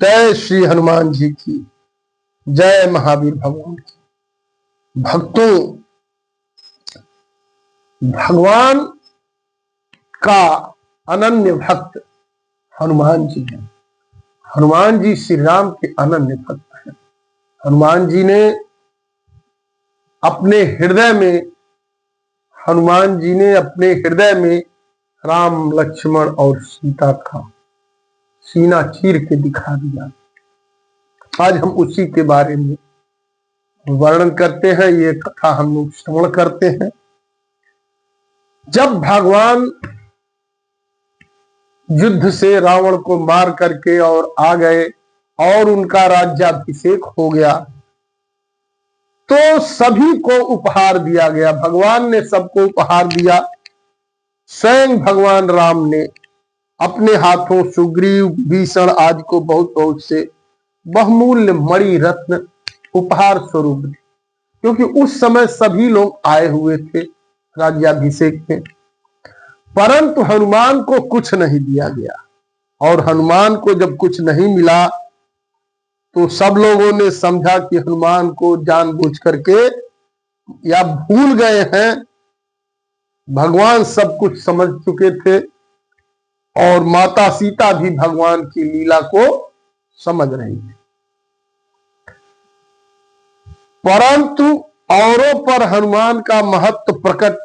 जय श्री हनुमान जी की, जय महावीर भगवान की। भक्तों, भगवान का अनन्य भक्त हनुमान जी हैं। हनुमान जी श्री राम के अनन्य भक्त हैं। हनुमान जी ने अपने हृदय में राम, लक्ष्मण और सीता का सीना चीर के दिखा दिया। आज हम उसी के बारे में वर्णन करते हैं, ये कथा हम लोग श्रवण करते हैं। जब भगवान युद्ध से रावण को मार करके और आ गए और उनका राज्याभिषेक हो गया, तो सभी को उपहार दिया गया। भगवान ने सबको उपहार दिया। स्वयं भगवान राम ने अपने हाथों सुग्रीव, भीषण आदि को बहुत से बहुमूल्य मणि रत्न उपहार स्वरूप दिए, क्योंकि उस समय सभी लोग आए हुए थे राज्याभिषेक में। परंतु हनुमान को कुछ नहीं दिया गया, और हनुमान को जब कुछ नहीं मिला तो सब लोगों ने समझा कि हनुमान को जानबूझ करके या भूल गए हैं। भगवान सब कुछ समझ चुके थे और माता सीता भी भगवान की लीला को समझ रही थी। परंतु औरों पर हनुमान का महत्व प्रकट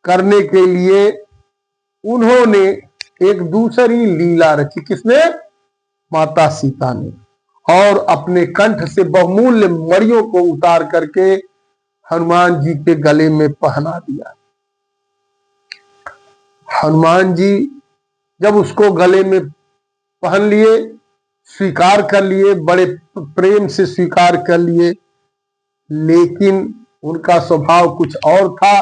करने के लिए उन्होंने एक दूसरी लीला रची। किसने? माता सीता ने। और अपने कंठ से बहुमूल्य मणियों को उतार करके हनुमान जी के गले में पहना दिया। हनुमान जी जब उसको गले में पहन लिए, स्वीकार कर लिए, बड़े प्रेम से स्वीकार कर लिए, लेकिन उनका स्वभाव कुछ और था।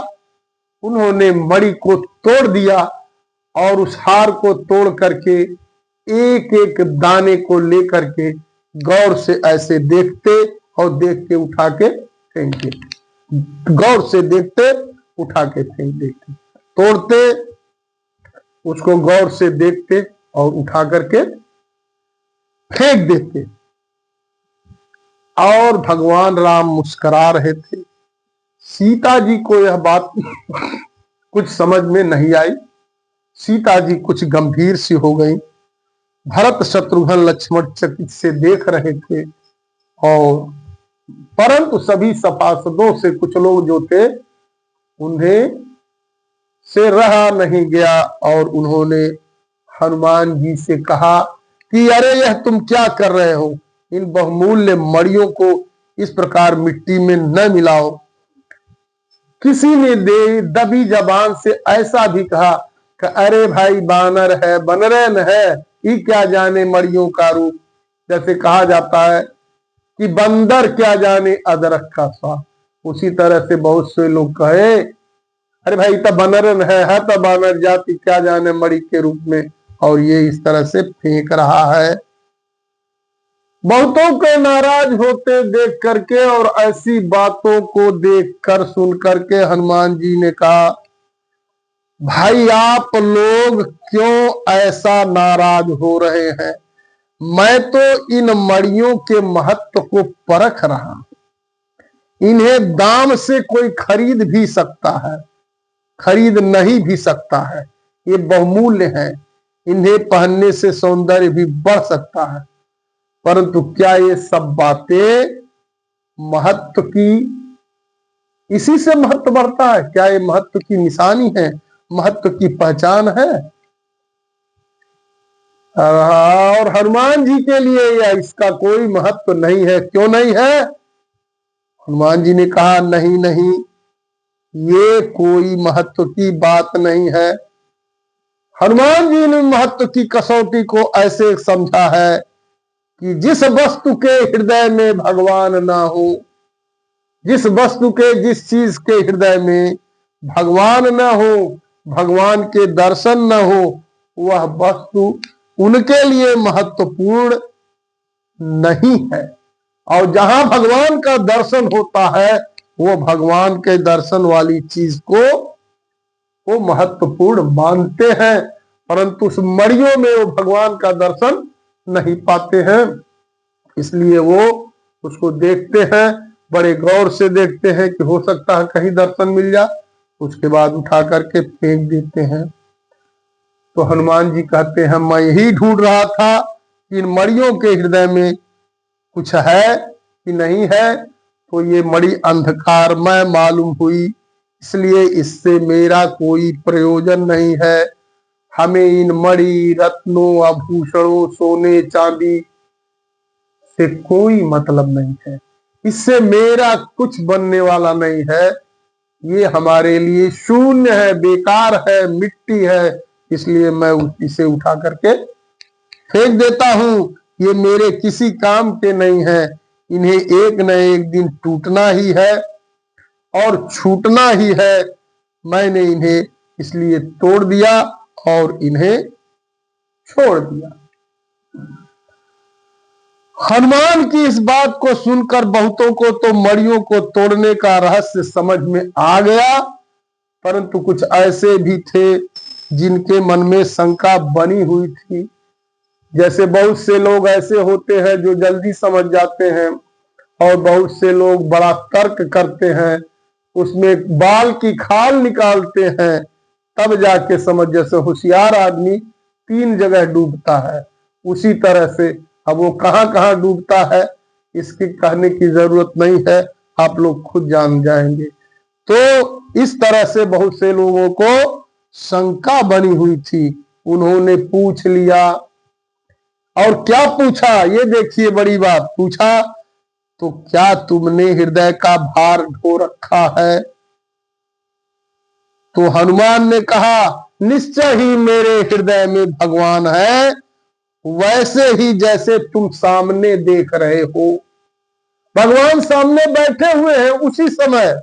उन्होंने मणि को तोड़ दिया और उस हार को तोड़ करके एक एक दाने को लेकर के गौर से ऐसे देखते और देख के उठा के फेंक देते, गौर से देखते उठा के फेंक देते, तोड़ते उसको गौर से देखते और उठा करके फेंक देते। और भगवान राम मुस्कुरा रहे थे। सीता जी को यह बात कुछ समझ में नहीं आई। सीता जी कुछ गंभीर सी हो गई। भरत, शत्रुघ्न, लक्ष्मण चकित से देख रहे थे, और परंतु सभी सभासदों से कुछ लोग जो थे उन्हें से रहा नहीं गया, और उन्होंने हनुमान जी से कहा कि अरे यह तुम क्या कर रहे हो? इन बहुमूल्य मणियों को इस प्रकार मिट्टी में न मिलाओ। किसी ने दबी जबान से ऐसा भी कहा कि अरे भाई बानर है, बनरेन है, ये क्या जाने मणियों का रूप। जैसे कहा जाता है कि बंदर क्या जाने अदरक का स्वाद, उसी तरह से बहुत से लोग कहे अरे भाई तब बनरन है तब बानर जाति, क्या जाने मणि के रूप में, और ये इस तरह से फेंक रहा है। बहुतों के नाराज होते देख करके और ऐसी बातों को देख कर सुन करके हनुमान जी ने कहा, भाई आप लोग क्यों ऐसा नाराज हो रहे हैं? मैं तो इन मणियों के महत्व को परख रहा हूं। इन्हें दाम से कोई खरीद भी सकता है, खरीद नहीं भी सकता है। ये बहुमूल्य हैं। इन्हें पहनने से सौंदर्य भी बढ़ सकता है। परंतु क्या ये सब बातें महत्व की, इसी से महत्व बढ़ता है? क्या ये महत्व की निशानी है, महत्व की पहचान है? और हनुमान जी के लिए या इसका कोई महत्व नहीं है। क्यों नहीं है? हनुमान जी ने कहा नहीं नहीं, ये कोई महत्व की बात नहीं है। हनुमान जी ने महत्व की कसौटी को ऐसे समझा है कि जिस वस्तु के हृदय में भगवान ना हो, जिस वस्तु के, जिस चीज के हृदय में भगवान न हो, भगवान के दर्शन न हो, वह वस्तु उनके लिए महत्वपूर्ण नहीं है। और जहां भगवान का दर्शन होता है वो भगवान के दर्शन वाली चीज को वो महत्वपूर्ण मानते हैं, परंतु उस मणियों में वो भगवान का दर्शन नहीं पाते हैं, इसलिए वो उसको देखते हैं, बड़े गौर से देखते हैं कि हो सकता है कहीं दर्शन मिल जाए, उसके बाद उठा करके फेंक देते हैं। तो हनुमान जी कहते हैं मैं यही ढूंढ रहा था कि इन मणियों के हृदय में कुछ है कि नहीं है, तो ये मणि अंधकारमय मालूम हुई, इसलिए इससे मेरा कोई प्रयोजन नहीं है। हमें इन मणि रत्नों आभूषणों सोने चांदी से कोई मतलब नहीं है, इससे मेरा कुछ बनने वाला नहीं है, ये हमारे लिए शून्य है, बेकार है, मिट्टी है, इसलिए मैं इसे उठा करके फेंक देता हूं। ये मेरे किसी काम के नहीं है, इन्हें एक न एक दिन टूटना ही है और छूटना ही है। मैंने इन्हें इसलिए तोड़ दिया और इन्हें छोड़ दिया। हनुमान की इस बात को सुनकर बहुतों को तो मणियों को तोड़ने का रहस्य समझ में आ गया, परंतु कुछ ऐसे भी थे जिनके मन में शंका बनी हुई थी। जैसे बहुत से लोग ऐसे होते हैं जो जल्दी समझ जाते हैं, और बहुत से लोग बड़ा तर्क करते हैं, उसमें बाल की खाल निकालते हैं, तब जाके समझ। जैसे होशियार आदमी 3 जगह डूबता है, उसी तरह से अब वो कहाँ कहाँ डूबता है इसके कहने की जरूरत नहीं है, आप लोग खुद जान जाएंगे। तो इस तरह से बहुत से लोगों को शंका बनी हुई थी, उन्होंने पूछ लिया। और क्या पूछा, ये देखिए बड़ी बात पूछा, तो क्या तुमने हृदय का भार ढो रखा है? तो हनुमान ने कहा निश्चय ही मेरे हृदय में भगवान है, वैसे ही जैसे तुम सामने देख रहे हो। भगवान सामने बैठे हुए हैं उसी समय,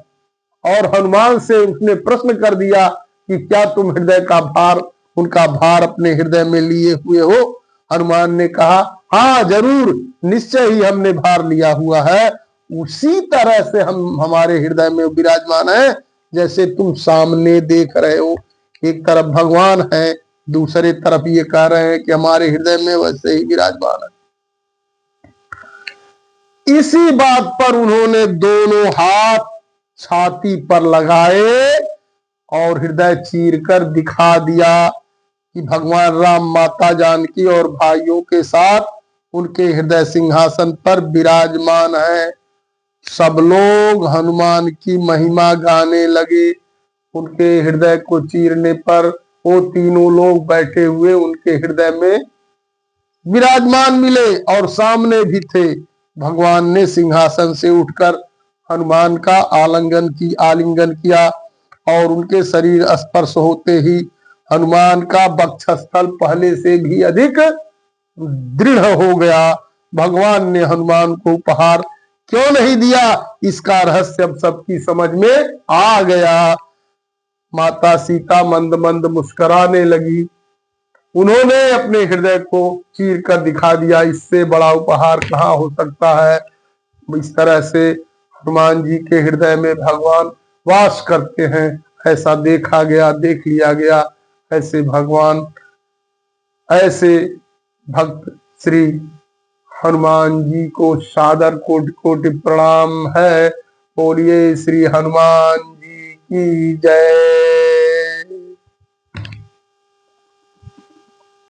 और हनुमान से उसने प्रश्न कर दिया कि क्या तुम हृदय का भार, उनका भार अपने हृदय में लिए हुए हो? हनुमान ने कहा हाँ जरूर, निश्चय ही हमने भार लिया हुआ है, उसी तरह से हम हमारे हृदय में विराजमान है जैसे तुम सामने देख रहे हो। एक तरफ भगवान है, दूसरे तरफ ये कह रहे हैं कि हमारे हृदय में वैसे ही विराजमान है। इसी बात पर उन्होंने दोनों हाथ छाती पर लगाए और हृदय चीरकर दिखा दिया कि भगवान राम माता जानकी और भाइयों के साथ उनके हृदय सिंहासन पर विराजमान है। सब लोग हनुमान की महिमा गाने लगे। उनके हृदय को चीरने पर वो तीनों लोग बैठे हुए उनके हृदय में विराजमान मिले और सामने भी थे। भगवान ने सिंहासन से उठकर हनुमान का आलिंगन किया और उनके शरीर स्पर्श होते ही हनुमान का वक्षस्थल पहले से भी अधिक दृढ़ हो गया। भगवान ने हनुमान को उपहार क्यों नहीं दिया, इसका रहस्य अब सबकी समझ में आ गया। माता सीता मंद मंद मुस्कुराने लगी। उन्होंने अपने हृदय को चीर कर दिखा दिया, इससे बड़ा उपहार कहाँ हो सकता है। इस तरह से हनुमान जी के हृदय में भगवान वास करते हैं, ऐसा देखा गया, देख लिया गया। ऐसे भगवान, ऐसे भक्त श्री हनुमान जी को सादर कोटि कोटि प्रणाम है। बोलिए श्री हनुमान जी की जय।